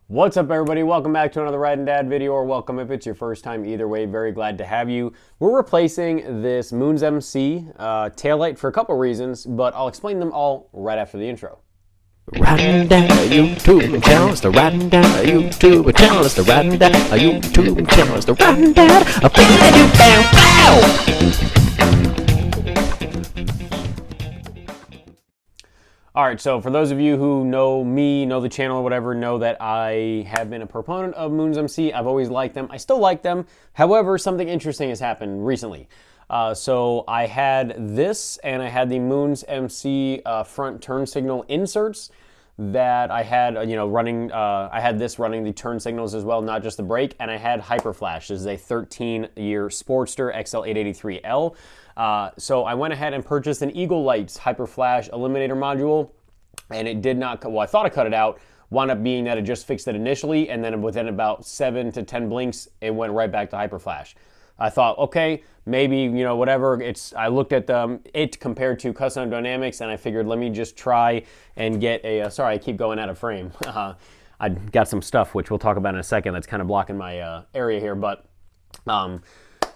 What's up, everybody? Welcome back to another Ride and Dad video, or welcome if it's your first time. Either way, very glad to have you. We're replacing this Moons MC taillight for a couple reasons, but I'll explain them all right after the intro. Riding down a YouTube channel, it's the Riding Down a YouTube channel, it's the Riding Down a YouTube channel, it's the Riding Down a All right, so for those of you who know me, know the channel or whatever, know that I have been a proponent of Moons MC. I've always liked them. I still like them. However, something interesting has happened recently. So I had this, and I had the Moons MC front turn signal inserts that I had, running. I had this running the turn signals as well, not just the brake, and I had Hyper Flash. This is a 13-year Sportster XL883L. So I went ahead and purchased an Eagle Lights Hyper Flash Eliminator module, and it did not, well, I thought I cut it out, wound up being that it just fixed it initially, and then within about 7 to 10 blinks, it went right back to Hyper Flash. I thought, okay, maybe, whatever. I looked at it compared to Custom Dynamics, and I figured, let me just try and get a, sorry, I keep going out of frame. I got some stuff, which we'll talk about in a second, that's kind of blocking my area here, but,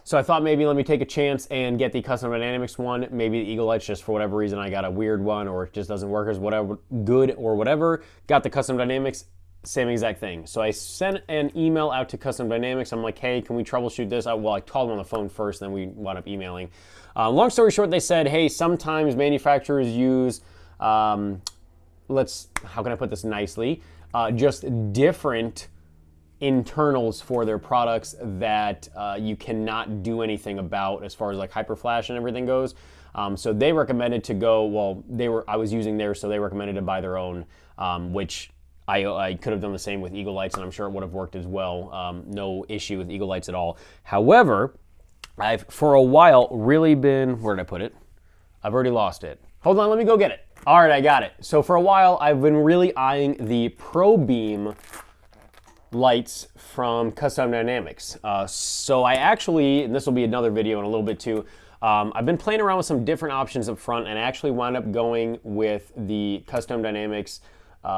so I thought maybe let me take a chance and get the Custom Dynamics one. Maybe the Eagle Lights, just for whatever reason, I got a weird one, or it just doesn't work as whatever good or whatever. Got the Custom Dynamics, same exact thing. So I sent an email out to Custom Dynamics. I'm like, hey, can we troubleshoot this? Well, I called them on the phone first, then we wound up emailing. Long story short, they said, hey, sometimes manufacturers use, how can I put this nicely? Just different internals for their products that you cannot do anything about as far as like Hyper Flash and everything goes. So they recommended to go, well, I was using theirs, so they recommended to buy their own, which I could have done the same with Eagle Lights, and I'm sure it would have worked as well. No issue with Eagle Lights at all. However, I've for a while really been, where did I put it? I've already lost it. Hold on, let me go get it. All right, I got it. So for a while, I've been really eyeing the Probeam lights from Custom Dynamics. So I actually, and this will be another video in a little bit too, I've been playing around with some different options up front, and I actually wound up going with the Custom Dynamics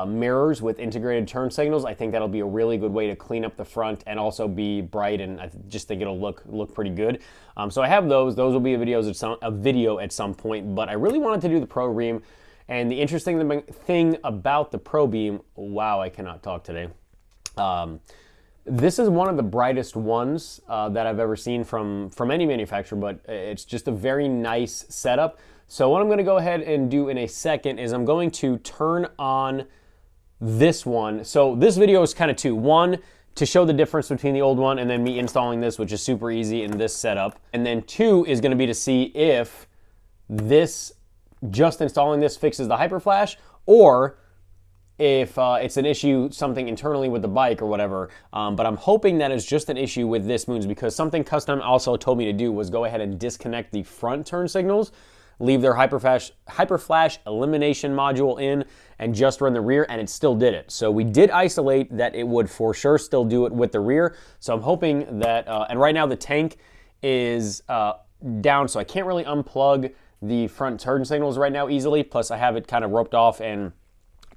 mirrors with integrated turn signals. I think that'll be a really good way to clean up the front and also be bright, and I just think it'll look pretty good. So I have those. Those will be a video at some point, but I really wanted to do the Probeam, and the interesting thing about the Probeam, wow, I cannot talk today. This is one of the brightest ones that I've ever seen from any manufacturer, but it's just a very nice setup. So what I'm going to go ahead and do in a second is I'm going to turn on this one. So this video is kind of two. One, to show the difference between the old one and then me installing this, which is super easy in this setup. And then two is going to be to see if just installing this fixes the Hyper Flash, or if it's an issue, something internally with the bike or whatever. But I'm hoping that it's just an issue with this Moons, because something Custom also told me to do was go ahead and disconnect the front turn signals, leave their Hyper Flash elimination module in, and just run the rear, and it still did it. So we did isolate that it would for sure still do it with the rear. So I'm hoping that, and right now the tank is down, so I can't really unplug the front turn signals right now easily. Plus I have it kind of roped off and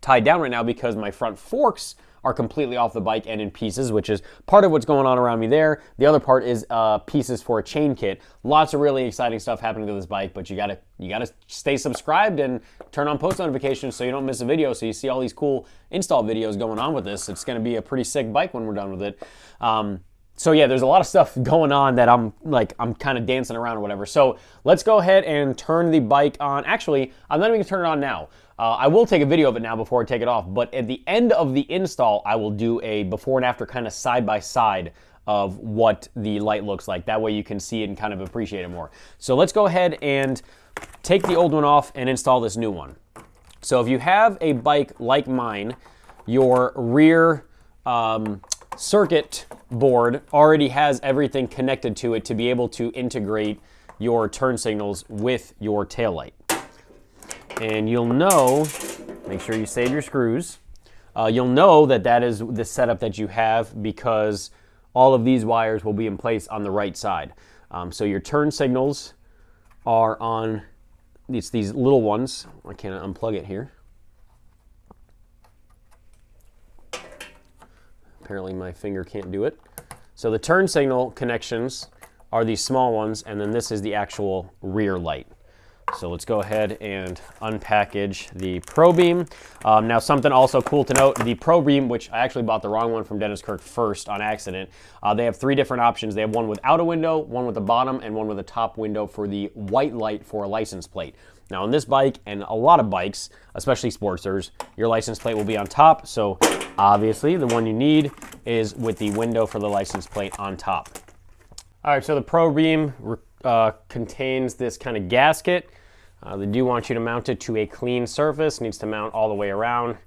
tied down right now because my front forks are completely off the bike and in pieces, which is part of what's going on around me there. The other part is pieces for a chain kit. Lots of really exciting stuff happening to this bike, but you gotta stay subscribed and turn on post notifications so you don't miss a video, so you see all these cool install videos going on with this. It's gonna be a pretty sick bike when we're done with it. So yeah, there's a lot of stuff going on that I'm kind of dancing around or whatever. So let's go ahead and turn the bike on. Actually, I'm not even gonna turn it on now. I will take a video of it now before I take it off, but at the end of the install, I will do a before and after kind of side by side of what the light looks like. That way you can see it and kind of appreciate it more. So let's go ahead and take the old one off and install this new one. So if you have a bike like mine, your rear circuit board already has everything connected to it to be able to integrate your turn signals with your taillight. And you'll know, make sure you save your screws, you'll know that is the setup that you have because all of these wires will be in place on the right side. So your turn signals are on, it's these little ones. I can't unplug it here. Apparently my finger can't do it. So the turn signal connections are these small ones, and then this is the actual rear light. So let's go ahead and unpackage the Probeam. Now something also cool to note, the Probeam, which I actually bought the wrong one from Dennis Kirk first on accident, they have 3 different options. They have one without a window, one with a bottom, and one with a top window for the white light for a license plate. Now on this bike, and a lot of bikes, especially Sportsters, your license plate will be on top, so obviously the one you need is with the window for the license plate on top. All right, so the Probeam contains this kind of gasket. They do want you to mount it to a clean surface. It needs to mount all the way around.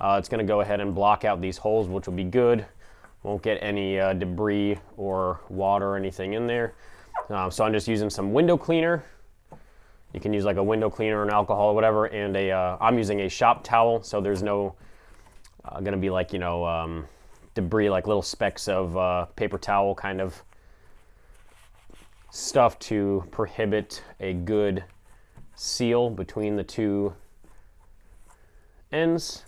It's going to go ahead and block out these holes, which will be good. Won't get any debris or water or anything in there. So I'm just using some window cleaner. You can use like a window cleaner and alcohol or whatever, and I'm using a shop towel, so there's no going to be like, you know, debris, like little specks of paper towel kind of stuff to prohibit a good seal between the 2 ends.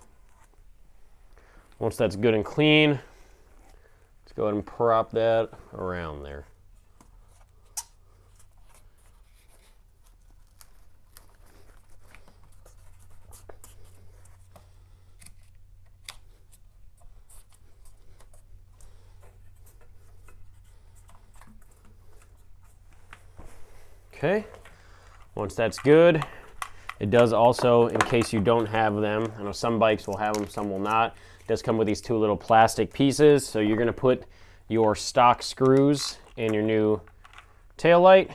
Once that's good and clean, let's go ahead and prop that around there. Okay, once that's good, it does also, in case you don't have them, I know some bikes will have them, some will not, it does come with these 2 little plastic pieces, so you're going to put your stock screws in your new taillight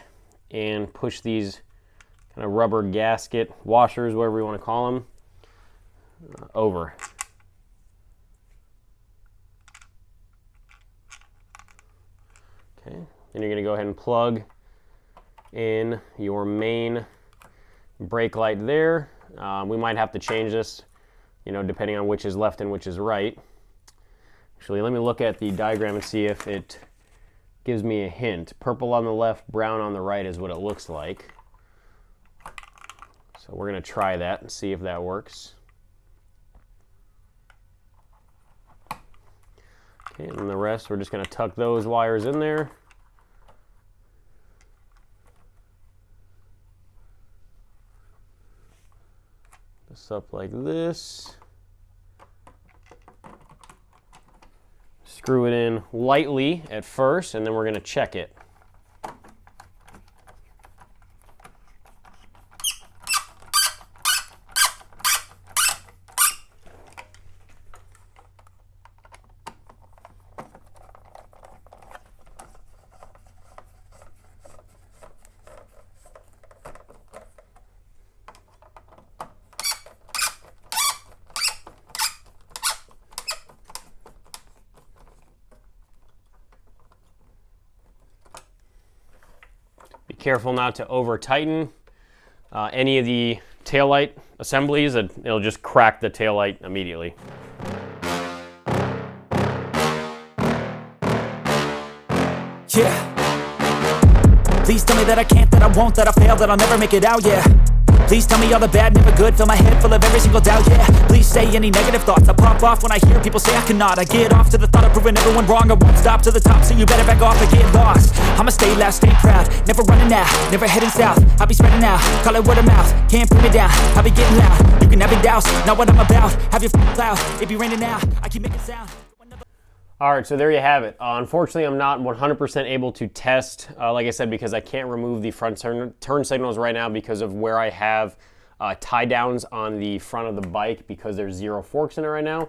and push these kind of rubber gasket washers, whatever you want to call them, over. Okay, then you're going to go ahead and plug in your main brake light there. We might have to change this, you know, depending on which is left and which is right. Actually, let me look at the diagram and see if it gives me a hint. Purple on the left, brown on the right is what it looks like. So we're going to try that and see if that works. Okay, and the rest, we're just going to tuck those wires in there. This up like this. Screw it in lightly at first, and then we're going to check it. Be careful not to over tighten any of the taillight assemblies. It'll just crack the taillight immediately. Yeah. Please tell me that I can't, that I won't, that I fail, that I'll never make it out, yeah. Please tell me all the bad, never good, fill my head full of every single doubt, yeah. Please say any negative thoughts, I pop off when I hear people say I cannot. I get off to the thought of proving everyone wrong, I won't stop to the top, so you better back off and get lost. I'ma stay loud, stay proud, never running out, never heading south. I'll be spreading out, call it word of mouth, can't put me down, I'll be getting loud. You can have your doubts, not what I'm about, have your cloud, it be raining now, I keep making sound. All right, so there you have it. Unfortunately, I'm not 100% able to test, like I said, because I can't remove the front turn signals right now because of where I have tie downs on the front of the bike because there's 0 forks in it right now.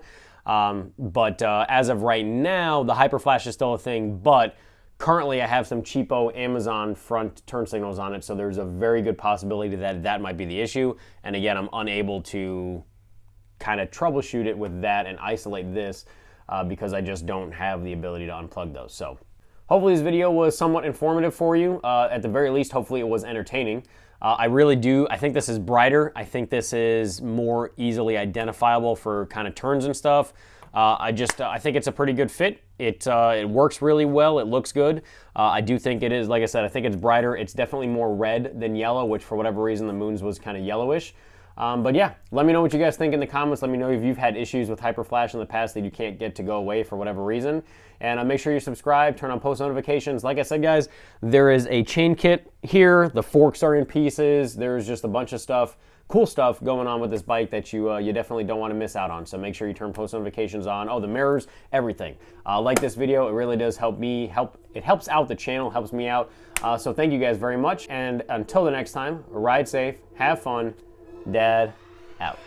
But as of right now, the Hyperflash is still a thing, but currently I have some cheapo Amazon front turn signals on it, so there's a very good possibility that that might be the issue. And again, I'm unable to kind of troubleshoot it with that and isolate this because I just don't have the ability to unplug those. So hopefully this video was somewhat informative for you. At the very least, hopefully it was entertaining. I really do. I think this is brighter. I think this is more easily identifiable for kind of turns and stuff. I think it's a pretty good fit. It works really well. It looks good. I do think it is, like I said, I think it's brighter. It's definitely more red than yellow, which for whatever reason the Moon's was kind of yellowish. But yeah, let me know what you guys think in the comments. Let me know if you've had issues with HyperFlash in the past that you can't get to go away for whatever reason. And make sure you subscribe, turn on post notifications. Like I said, guys, there is a chain kit here. The forks are in pieces. There's just a bunch of stuff, cool stuff going on with this bike that you definitely don't want to miss out on. So make sure you turn post notifications on. Oh, the mirrors, everything. Like this video. It really does help me. It helps out the channel, helps me out. So thank you guys very much. And until the next time, ride safe, have fun. Dad out.